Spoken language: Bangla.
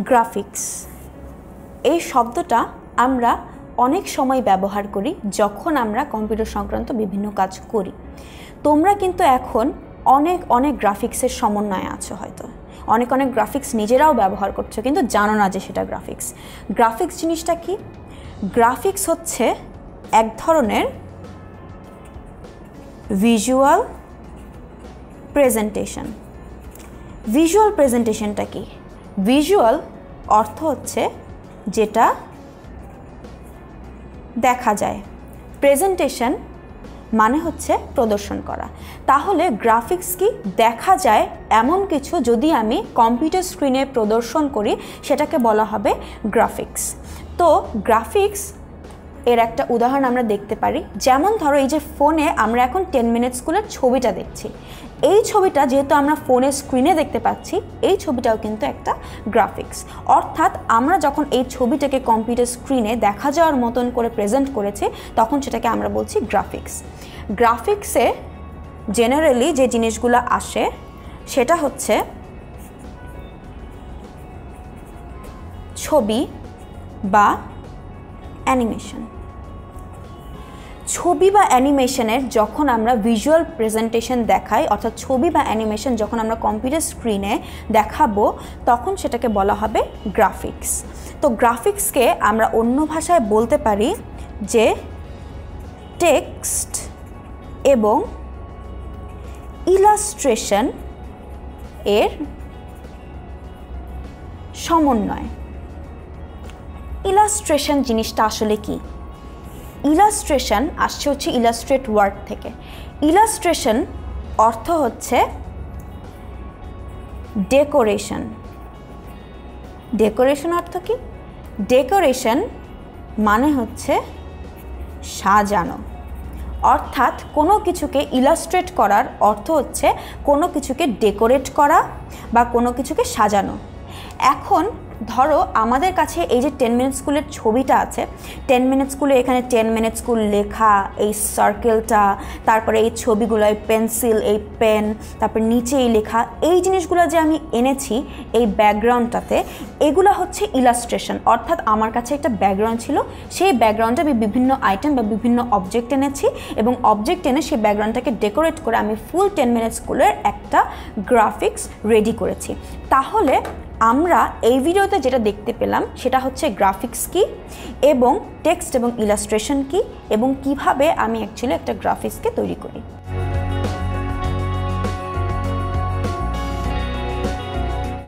গ্রাফিক্স এই শব্দটা আমরা অনেক সময় ব্যবহার করি যখন আমরা কম্পিউটার সংক্রান্ত বিভিন্ন কাজ করি। তোমরা কিন্তু এখন অনেক গ্রাফিক্সের সমন্বয়ে আছো, হয়তো অনেক গ্রাফিক্স নিজেরাও ব্যবহার করছো কিন্তু জানো না যে সেটা গ্রাফিক্স। গ্রাফিক্স জিনিসটা কি? গ্রাফিক্স হচ্ছে এক ধরনের ভিজুয়াল প্রেজেন্টেশন। ভিজুয়াল প্রেজেন্টেশনটা কি? ভিজুয়াল অর্থ হচ্ছে যেটা দেখা যায়, প্রেজেন্টেশন মানে হচ্ছে প্রদর্শন করা। তাহলে গ্রাফিক্স কি? দেখা যায় এমন কিছু যদি আমি কম্পিউটার স্ক্রিনে প্রদর্শন করি সেটাকে বলা হবে গ্রাফিক্স। তো গ্রাফিক্স এর একটা উদাহরণ আমরা দেখতে পারি, যেমন ধরো এই যে ফোনে আমরা এখন 10 মিনিট স্কুলের ছবিটা দেখছি, এই ছবিটা যেহেতু আমরা ফোনের স্ক্রিনে দেখতে পাচ্ছি, এই ছবিটাও কিন্তু একটা গ্রাফিক্স। অর্থাৎ আমরা যখন এই ছবিটাকে কম্পিউটার স্ক্রিনে দেখা যাওয়ার মতন করে প্রেজেন্ট করেছি তখন সেটাকে আমরা বলছি গ্রাফিক্স। গ্রাফিক্সে জেনারেলি যে জিনিসগুলো আসে সেটা হচ্ছে ছবি বা অ্যানিমেশন। ছবি বা অ্যানিমেশনের যখন আমরা ভিজুয়াল প্রেজেন্টেশন দেখাই, অর্থাৎ ছবি বা অ্যানিমেশন যখন আমরা কম্পিউটার স্ক্রিনে দেখাবো তখন সেটাকে বলা হবে গ্রাফিক্স। তো গ্রাফিক্সকে আমরা অন্য ভাষায় বলতে পারি যে টেক্সট এবং ইলাস্ট্রেশন এর সমন্বয়। ইলাস্ট্রেশন জিনিসটা আসলে কি? ইলাস্ট্রেশন আসছে হচ্ছে ইলাস্ট্রেট ওয়ার্ড থেকে। ইলাস্ট্রেশন অর্থ হচ্ছে ডেকোরেশন। ডেকোরেশন অর্থ কি? ডেকোরেশন মানে হচ্ছে সাজানো। অর্থাৎ কোনো কিছুকে ইলাস্ট্রেট করার অর্থ হচ্ছে কোনো কিছুকে ডেকোরেট করা বা কোনো কিছুকে সাজানো। এখন ধরো আমাদের কাছে এই যে 10 মিনিট স্কুলের ছবিটা আছে, 10 মিনিট স্কুলে এখানে 10 মিনিট স্কুল লেখা, এই সার্কেলটা, তারপরে এই ছবিগুলো, এই পেন্সিল, এই পেন, তারপর নিচে এই লেখা, এই জিনিসগুলো যে আমি এনেছি এই ব্যাকগ্রাউন্ডটাতে, এগুলো হচ্ছে ইলাস্ট্রেশন। অর্থাৎ আমার কাছে একটা ব্যাকগ্রাউন্ড ছিল, সেই ব্যাকগ্রাউন্ডে আমি বিভিন্ন আইটেম বা বিভিন্ন অবজেক্ট এনেছি এবং অবজেক্ট এনে সেই ব্যাকগ্রাউন্ডটাকে ডেকোরেট করে আমি ফুল 10 মিনিট স্কুলের একটা গ্রাফিক্স রেডি করেছি। তাহলে আমরা এই ভিডিওতে যেটা দেখতে পেলাম সেটা হচ্ছে গ্রাফিক্স কি এবং টেক্সট এবং ইলাস্ট্রেশন কি এবং কিভাবে আমি অ্যাকচুয়ালি একটা গ্রাফিক্সকে তৈরি করি।